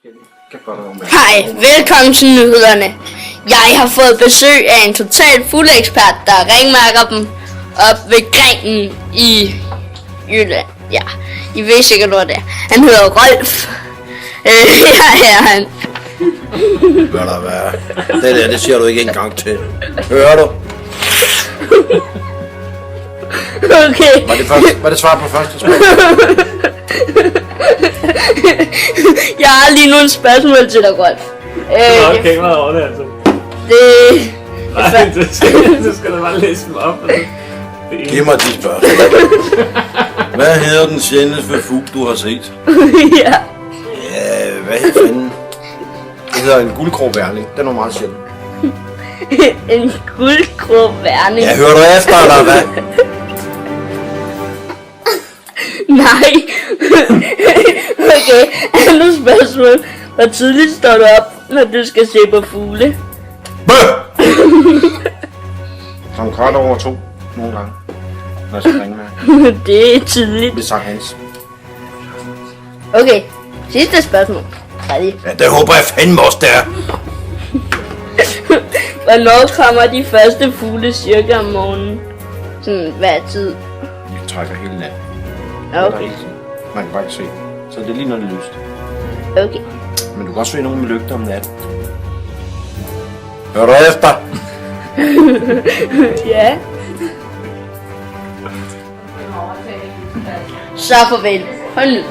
Hej, velkommen til nyhederne. Jeg har fået besøg af en total fuglekspert, der ringmærker dem op ved Grenen i Jylland. Ja, I ved sikkert hvor det er. Han hedder Rolf. Ja, han. Hvad der være? Det siger du ikke engang til. Hører du? Okay. Var det svar på første spørgsmål? Jeg har lige nogle spørgsmål til dig, Rolf. Okay, meget over det altså. Nej, du skal da bare læse dem op. Giv mig de spørgsmål. Hvad hedder den sjældneste fugl, du har set? Ja. Ja, hvad hedder fanden? Det hedder en guldkrogværning. Den er meget sjælden. En guldkrogværning. Ja, hører du efter, eller hvad? Nej. Okay, andet spørgsmål. Hvor tidligt står du op, når du skal se på fugle? Bøh! Som kvart over 2 nogle gange. Når jeg skal ringe med. Det er tidligt. Med Sankt Hans. Okay, sidste spørgsmål. Færdig. Ja, det håber jeg fandme også, der. Hvornår kommer de første fugle cirka om morgenen? Sådan hver tid. De trækker hele natten. Okay. Man kan bare ikke se. Så det er lige når det er lyst. Okay. Men du kan også se nogen med lygter om natten. Hør du efter? Ja. Så farvel. Hold nu.